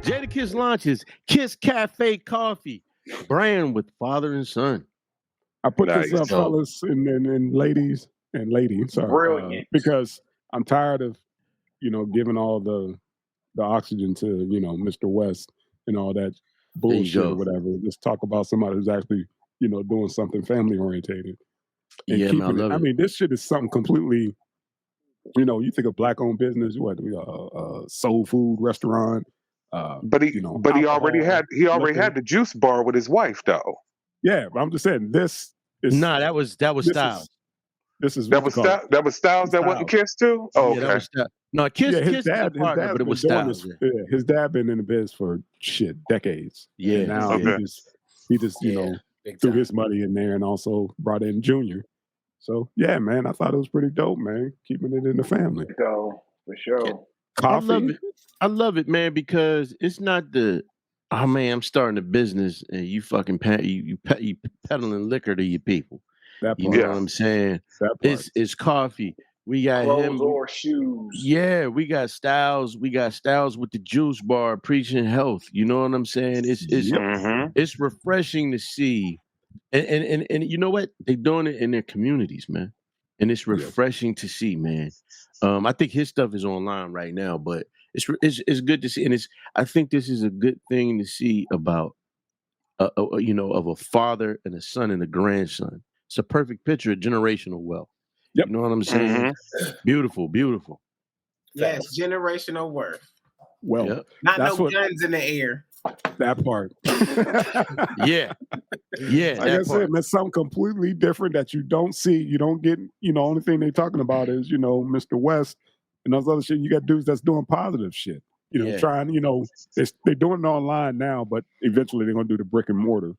Jadakiss launches Kiss Cafe Coffee, brand with father and son. I put this up, fellas and ladies, Brilliant. because I'm tired of, giving all the oxygen to, Mr. West and all that bullshit or whatever. Just talk about somebody who's actually, doing something family orientated. And Yeah, man, I love it. this shit is something completely, you think of black-owned business, soul food restaurant. But he already had the juice bar with his wife though. Yeah, but I'm just saying this is that was Styles. That was Styles that wasn't Kiss too? Oh, yeah, okay. No, Kiss his dad, partner, but it was Styles. His dad been in the biz for decades. Yeah. And now he just threw his money in there and also brought in Junior. So yeah, man, I thought it was pretty dope, man. Keeping it in the family. So for sure. Coffee. I love it, man, because it's not I'm starting a business and you fucking you peddling liquor to your people. You know what I'm saying? It's coffee. We got clothes him or shoes. Yeah, we got Styles. We got Styles with the juice bar preaching health. You know what I'm saying? It's refreshing to see. And you know what? They're doing it in their communities, man. And it's refreshing to see, man. I think his stuff is online right now, but it's good to see. And I think this is a good thing to see about of a father and a son and a grandson. It's a perfect picture of generational wealth. Yep. You know what I'm saying? Beautiful, beautiful. Yes, generational worth. Well, not no guns in the air. That part. Yeah. Like I said, man, something completely different that you don't see. You don't get, only thing they're talking about is, Mr. West and those other shit. You got dudes that's doing positive shit. Trying, they're doing it online now, but eventually they're gonna do the brick and mortar.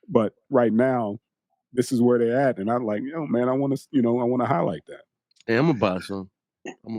But right now, this is where they're at. And I'm like, man, I want to highlight that. Hey, I'm gonna buy some.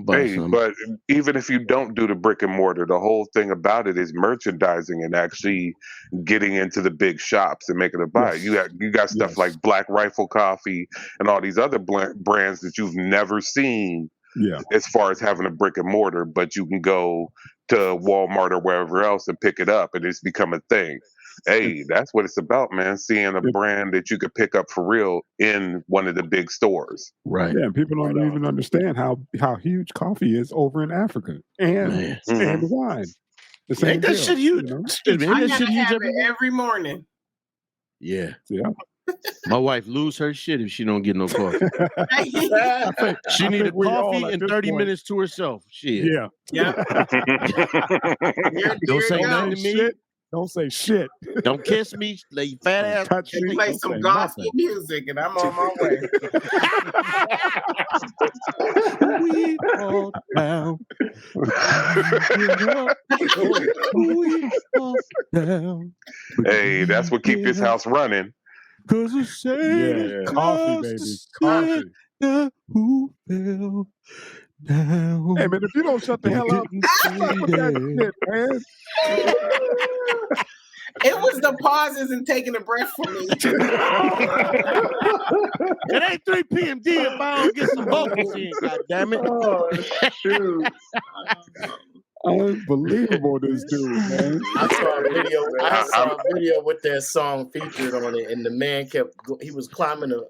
But even if you don't do the brick and mortar, the whole thing about it is merchandising and actually getting into the big shops and making a buy. Yes. You got stuff like Black Rifle Coffee and all these other brands that you've never seen. Yeah. As far as having a brick and mortar, but you can go to Walmart or wherever else and pick it up, and it's become a thing. Hey, that's what it's about, man. Seeing a brand that you could pick up for real in one of the big stores. Right. Yeah, and people don't even understand how huge coffee is over in Africa and wine. Ain't that shit huge? I gotta have it every morning. Yeah. Yeah. My wife lose her shit if she don't get no coffee. She need a coffee and 30 minutes to herself. Shit. Yeah. Don't say nothing to me. Shit. Don't say shit. Don't kiss me. Lay fat ass. Touch me. Play some gospel music and I'm on my way. We fall down. We fall down. Hey, that's what keep this house running. Cause the same coffee, baby. Coffee. Who fell down. Hey man, if you don't shut the hell up, that shit, man. It was the pauses and taking a breath for me. It ain't 3 p.m. if I don't get some vocals in, goddammit. Oh, shoot. Unbelievable, this dude, man. I saw a video with that song featured on it, and the man he was climbing a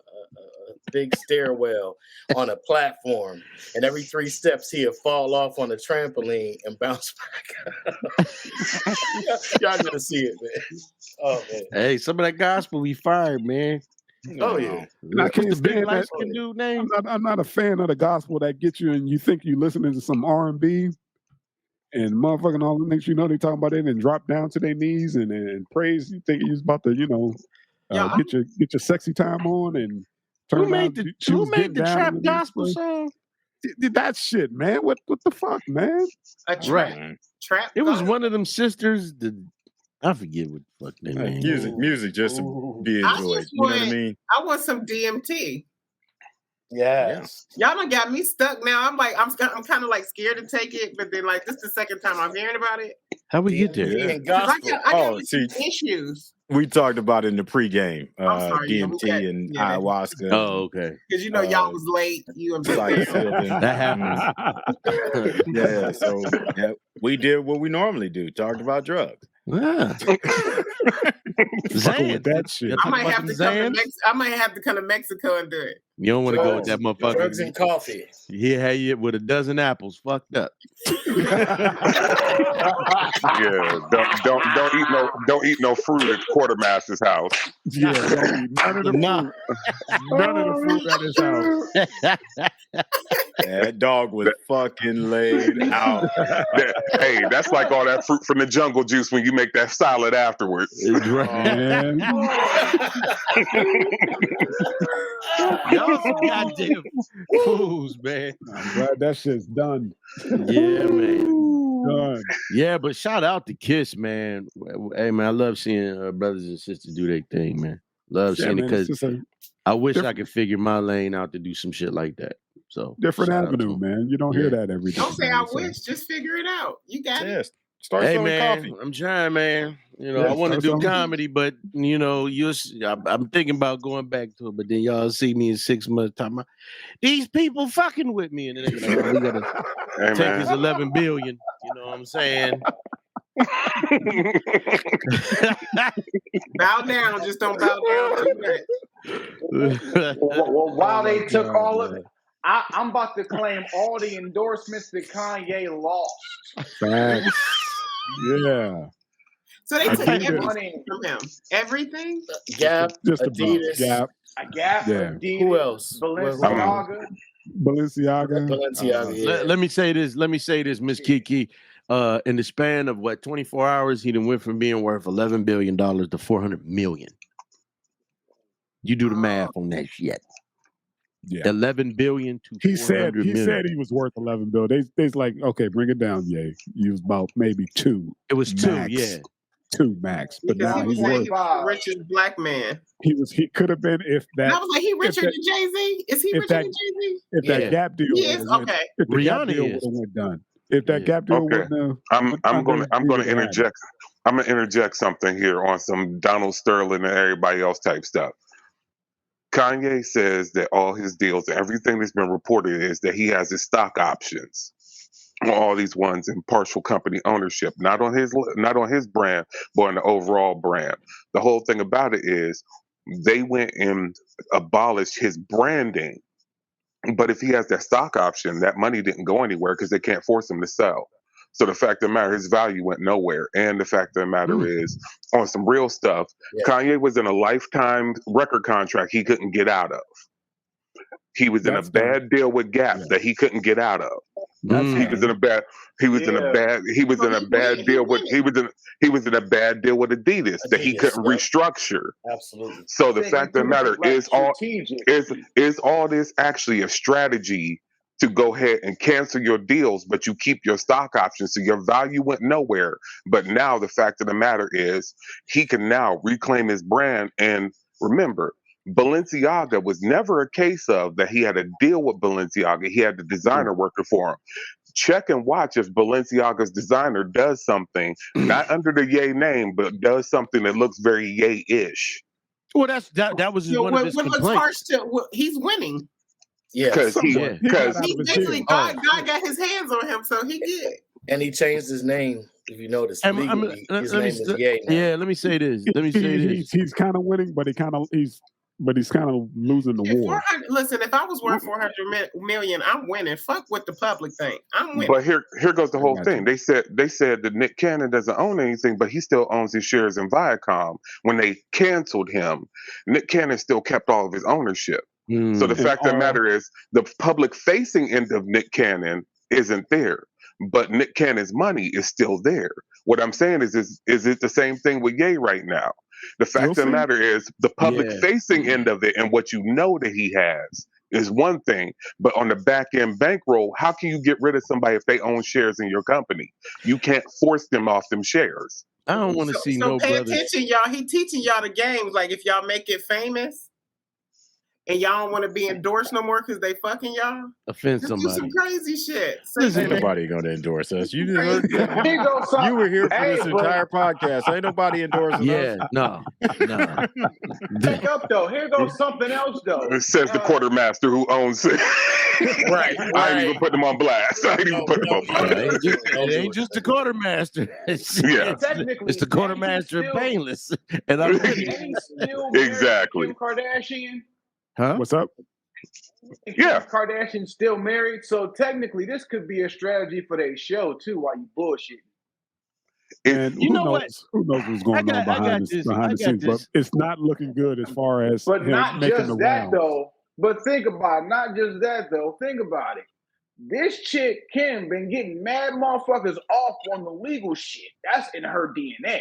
big stairwell on a platform, and every 3 steps he'd fall off on a trampoline and bounce back. Y'all gonna see it, man. Oh man. Hey, some of that gospel we fired, man. Oh yeah. I can't the big stand lights that. can do name. I'm not a fan of the gospel that gets you and you think you listening to some R&B. And motherfucking all the next they talking about it and drop down to their knees and praise. You think he's about to, get your sexy time on and turn Who made the trap gospel song? That shit, man. What the fuck, man? A trap. Trap. It was one of them sisters. I forget what the fuck their name. Music just to be enjoyed. You know what I mean? I want some DMT. Yes. Y'all done got me stuck now. I'm kind of like scared to take it, but then like this is the second time I'm hearing about it. How we get there? And gospel. I got issues. We talked about it in the pregame, DMT and ayahuasca. Oh, okay. Because y'all was late. You that happens. Yeah. So We did what we normally do. Talked about drugs. Yeah. With that shit. I might have to come to Mexico and do it. You don't want to go with that motherfucker. Drugs and coffee. He had you with a dozen apples fucked up. Yeah, don't eat no fruit at Quartermaster's house. Yeah, don't eat none of the fruit. None of the fruit at his house. That dog was fucking laid out. Hey, that's like all that fruit from the jungle juice when you make that salad afterwards. Man. Y'all some goddamn fools, man. I'm glad that shit's done. Yeah, man. Done. Yeah, but shout out to Kiss, man. Hey, man, I love seeing brothers and sisters do their thing, man. Love seeing it because I wish I could figure my lane out to do some shit like that. So different avenue, man. You don't hear that every day. Don't say I wish. Just figure it out. You got it. Start selling coffee. I'm trying, man. You know, I want to do comedy, but you know, I'm thinking about going back to it. But then y'all see me in 6 months talking about these people fucking with me, and then they're like, we gotta take his 11 billion. You know what I'm saying? Bow down, just don't bow down too much. Well, while they took all of it, I'm about to claim all the endorsements that Kanye lost. Thanks. Yeah. So they took everything from him. Everything? Gap, just Adidas. Gap. Adidas. Who else? Balenciaga. Yeah. Let me say this, Miss Kiki. In the span of 24 hours, he done went from being worth $11 billion to $400 million. You do the math on that shit. Yeah. 11 billion to he said he was worth 11 billion. They's like, okay, bring it down, Ye. He was about maybe 2. It was max. 2, yeah. 2 max. But now he's worth the richest black man. He could have been if that. And I was like, he richer than Jay-Z? Is he richer than Jay-Z? If that Gap deal okay. If the Gap deal would have went done. If that Gap deal wouldn't have I'm gonna interject. I'm gonna interject something here on some Donald Sterling and everybody else type stuff. Kanye says that all his deals, everything that's been reported is that he has his stock options on all these ones in partial company ownership, not on his brand, but on the overall brand. The whole thing about it is they went and abolished his branding. But if he has that stock option, that money didn't go anywhere because they can't force him to sell. So the fact of the matter, his value went nowhere. And the fact of the matter is, on some real stuff, Kanye was in a lifetime record contract he couldn't get out of. He was in a bad deal with Gap that he couldn't get out of. He was in a bad deal with Adidas that he couldn't restructure. Absolutely. So the fact of the matter is all this actually a strategy to go ahead and cancel your deals, but you keep your stock options, so your value went nowhere. But now the fact of the matter is he can now reclaim his brand. And remember, Balenciaga was never a case of that he had a deal with Balenciaga. He had the designer working for him. Check and watch if Balenciaga's designer does something, not under the Ye name, but does something that looks very Ye-ish. Well, that was one of his complaints. He's winning. Yeah, because he basically God got his hands on him, so he did. And he changed his name. If you notice, legally, his name is Ye now. Yeah, let me say this. He's kind of winning, but he's kind of losing the war. Listen, if I was worth 400 million, I'm winning. Fuck what the public think. I'm winning. But here goes the whole thing. They said that Nick Cannon doesn't own anything, but he still owns his shares in Viacom. When they canceled him, Nick Cannon still kept all of his ownership. So the fact of the matter is, the public-facing end of Nick Cannon isn't there, but Nick Cannon's money is still there. What I'm saying is it the same thing with Ye right now? The fact of the matter is, the public-facing end of it and what you know that he has is one thing, but on the back-end bankroll, how can you get rid of somebody if they own shares in your company? You can't force them off them shares. I don't want to see no brothers. So pay attention, y'all. He teaching y'all the games. Like, if y'all make it famous, and y'all don't want to be endorsed no more because they fucking y'all. Offend Just do somebody. some crazy shit. Ain't nobody gonna endorse us. You were here for this entire podcast. Ain't nobody endorsing us. No. Pick up though. Here goes something else though. It says the quartermaster who owns it. Right. I ain't even putting them on blast. It ain't just the quartermaster. It's the quartermaster of Painless. And I'm exactly. Kim Kardashian. Huh? What's up? Kim Kardashian still married, so technically this could be a strategy for their show too. While you bullshitting. And who knows what's going on behind the scenes, but it's not looking good as far as. But not just that though. But think about it. Not just that though. Think about it. This chick Kim been getting mad motherfuckers off on the legal shit. That's in her DNA.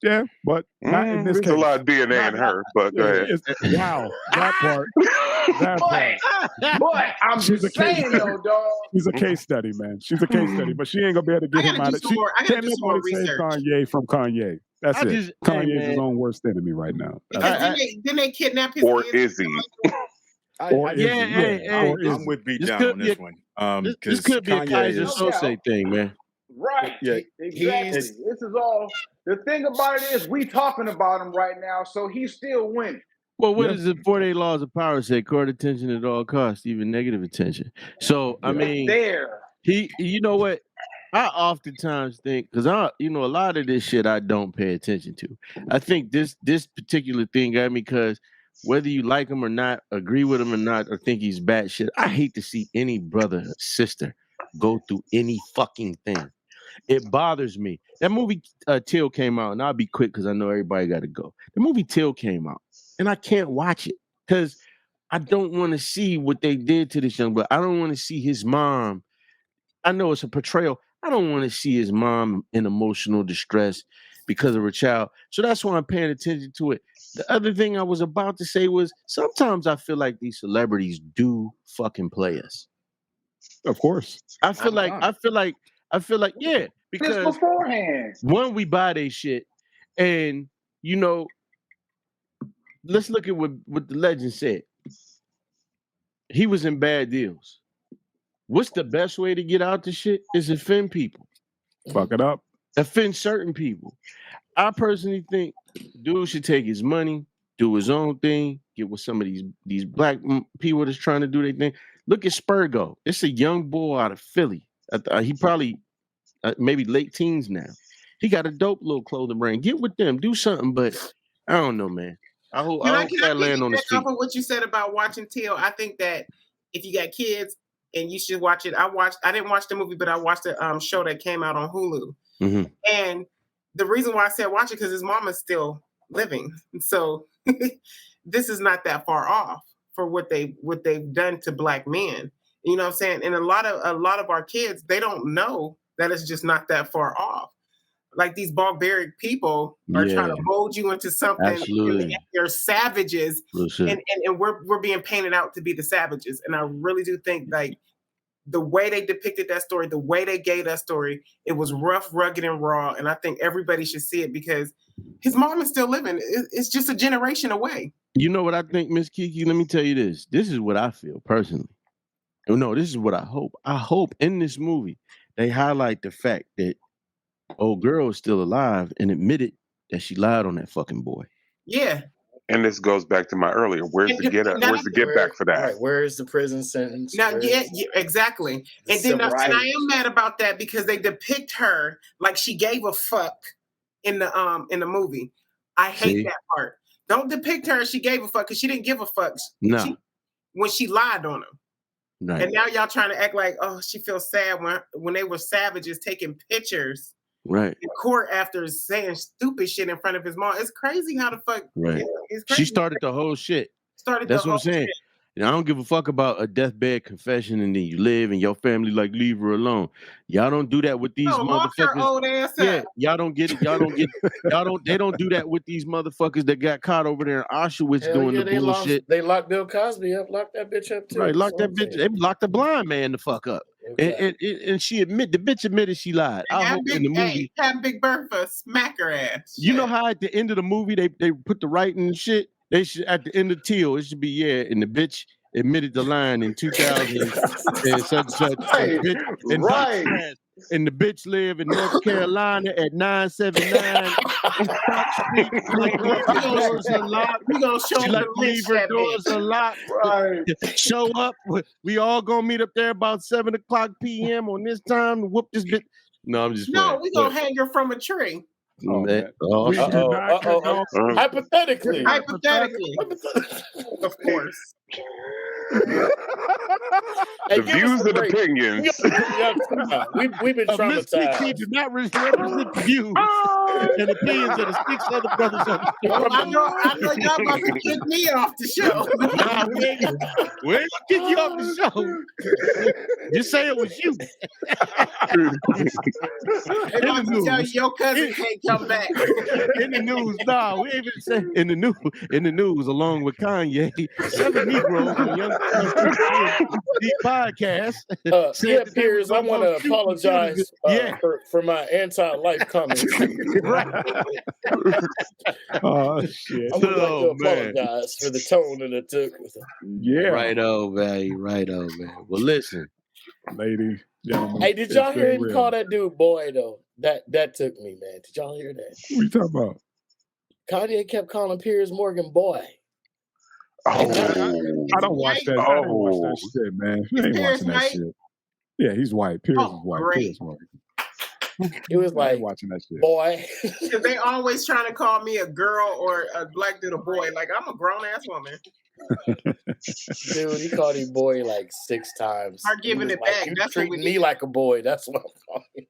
Yeah, but not in this case. A lot of DNA in her, but go ahead. Wow, that part. But I'm just saying though, dog. She's a case study, man. She's a case study, but she ain't gonna be able to get him out of it. Can't nobody save Kanye from Kanye. That's it. Kanye's his own worst enemy right now. Didn't they kidnap his or kids? Is he? I'm with B Down on this one. This could be a Kaiser Sose thing, man. Right. Yeah. Exactly. This is all. The thing about it is, we talking about him right now, so he's still winning. Well, what does the 48 laws of power say? Court attention at all costs, even negative attention. So, I mean, you know what? I oftentimes think, because a lot of this shit I don't pay attention to. I think this particular thing got me because whether you like him or not, agree with him or not, or think he's bad shit, I hate to see any brother or sister go through any fucking thing. It bothers me. That movie Till came out, and I'll be quick because I know everybody got to go. The movie Till came out, and I can't watch it because I don't want to see what they did to this young boy. I don't want to see his mom. I know it's a portrayal. I don't want to see his mom in emotional distress because of her child. So that's why I'm paying attention to it. The other thing I was about to say was sometimes I feel like these celebrities do fucking play us. Of course. I feel like, yeah, because this beforehand. One, we buy their shit, and let's look at what the legend said. He was in bad deals. What's the best way to get out the shit? Is offend people. Fuck it up. Offend certain people. I personally think dude should take his money, do his own thing, get with some of these black people that's trying to do their thing. Look at Spurgo. It's a young boy out of Philly. He probably maybe late teens now. He got a dope little clothing brand. Get with them, do something. But I don't know, man. I hope that land on his feet. Off of what you said about watching Till, I think that if you got kids and you should watch it. I didn't watch the movie, but I watched the show that came out on Hulu. Mm-hmm. And the reason why I said watch it because his mom is still living. So this is not that far off for what they've done to black men. You know what I'm saying? And a lot of our kids, they don't know that it's just not that far off. Like these barbaric people are trying to mold you into something. Absolutely. They're savages, and we're being painted out to be the savages. And I really do think like the way they depicted that story, the way they gave that story, it was rough, rugged, and raw. And I think everybody should see it because his mom is still living. It's just a generation away. You know what I think, Miss Kiki? Let me tell you this. This is what I feel personally. No, this is what I hope. I hope in this movie they highlight the fact that old girl is still alive and admitted that she lied on that fucking boy. Yeah. And this goes back to my earlier. Where's the get back for that? Right, where is the prison sentence? Now, exactly. And I am mad about that because they depict her like she gave a fuck in the movie. I hate that part. Don't depict her as she gave a fuck because she didn't give a fuck. No. When she lied on him. Right. And now y'all trying to act like, oh, she feels sad when they were savages taking pictures. Right. In court after saying stupid shit in front of his mom. It's crazy how the fuck. Right. It's crazy. She started the whole shit. That's what I'm saying. Shit. And I don't give a fuck about a deathbed confession and then you live and your family like leave her alone. Y'all don't do that with these motherfuckers. Old ass up. Y'all don't get it. They don't do that with these motherfuckers that got caught over there in Auschwitz doing the bullshit. They locked Bill Cosby up, locked that bitch up too. Right, locked that bitch. They locked the blind man the fuck up. Okay. And the bitch admitted she lied. I hope in the movie have Big Bertha smack her ass. You know how at the end of the movie they put the writing and shit? They should at the end of Teal. It should be and the bitch admitted the line in 2000 and such. Right. And the bitch live in North Carolina at 979 doors unlocked. We gonna show She up leave her doors unlocked. Right. Show up. We all gonna meet up there about 7:00 p.m. on this time to whoop this bitch. No, I'm just playing. We gonna hang her from a tree. Hypothetically. Of course. The views and opinions. We've been traumatized. He did not represent the views and opinions of the 6 other brothers on the show. I know y'all about to kick me off the show. We ain't gonna kick you off the show. Just say it was you. They about to tell you your cousin can't come back. In the news, we ain't even say in the news, along with Kanye, 7 Negroes on Young the podcast. Piers, I want to apologize for my anti-life comments. Oh shit! I would like to apologize for the tone that it took. Right on, man. Well, listen, ladies, gentlemen. Hey, did y'all hear him call that dude boy though? That took me, man. Did y'all hear that? What are you talking about? Kanye kept calling Piers Morgan boy. I don't watch that. I don't watch that shit, man. I ain't watching that shit. Yeah, he's white. Piers is white. Piers white. It was like watching that shit. Boy. Because they always trying to call me a girl or a black dude a boy. Like, I'm a grown ass woman. Dude, he called him boy like 6 times. Are giving it back. You That's treating me like a boy. That's what I'm calling.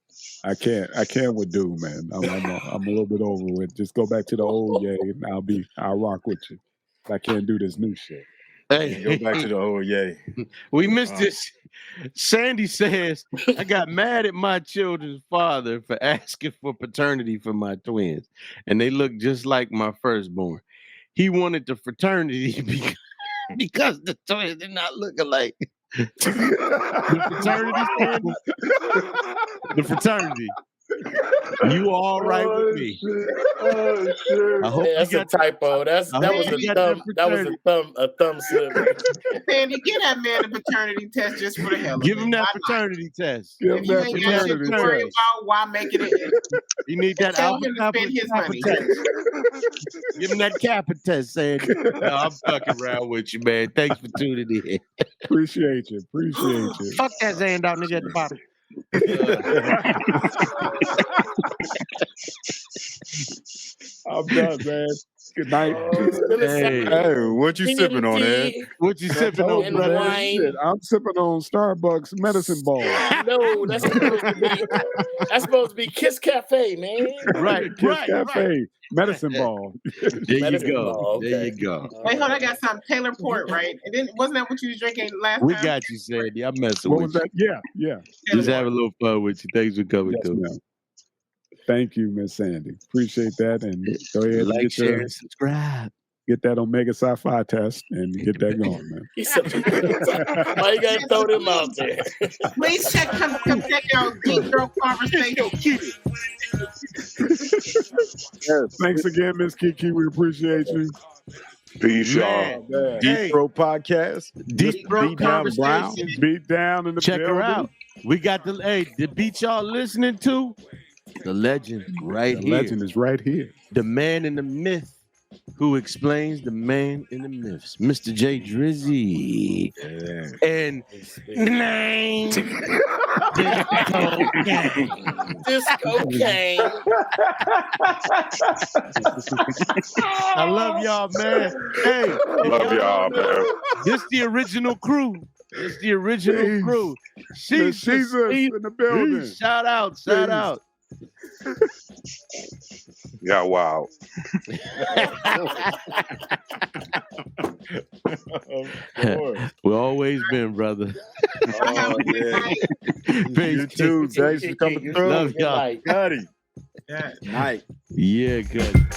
I can't with dude, man. I'm a little bit over with. Just go back to the old Ye, and I'll rock with you. I can't do this new shit. Hey, go back to the old Ye. We missed this. Sandy says, I got mad at my children's father for asking for paternity for my twins, and they look just like my firstborn. He wanted the fraternity because the twins did not look alike. The fraternity. You all right with me? I hope that's a typo. That was a thumb slip. Sandy, give that man a paternity test just for the hell of it. Give him that paternity test. Give him that paternity test. Worry about why making it. You need that Tell him to spend his money. Give him that Kappa test, Sandy. No, I'm fucking around with you, man. Thanks for tuning in. Appreciate you. Fuck that Zan out nigga at the bottom. I'm done, man. Good night. Hey, what you sipping on, Ed? What you sipping on, brother? I'm sipping on Starbucks medicine ball. No, that's supposed to be Kiss Café, man. Right, Kiss Café. Medicine ball. There you go. There you go. Wait, hold on. I got some Taylor Port, right? And then wasn't that what you was drinking last time? We got you, Sandy. I'm messing what with was you. That? Yeah. Just have a little fun with you. Thanks for coming through. Ma'am. Thank you, Miss Sandy. Appreciate that. And go ahead and like, share, and subscribe. Get that Omega Sci-Fi test and get that going, man. Why you gotta throw them out there? Please come check out Deep Girl Conversation. Thanks again, Miss Kiki. We appreciate you. Peace, y'all. Deep Throat Podcast. Deep Throat Conversations. Beat down in the Check building. her out. We got the beat y'all listening to. The legend right here. The legend is right here. The man in the myth who explains the man in the myths, Mr. J Drizzy. Yeah. And name Disco Gang. I love y'all, man. Hey, love y'all, man. This the original crew. It's the original crew. Jesus in the building. Shout out. Yeah, wow. We've always been, brother. Oh, yeah. You too. Thanks for coming through. Love y'all. Gotti. Yeah. Night. Yeah, good.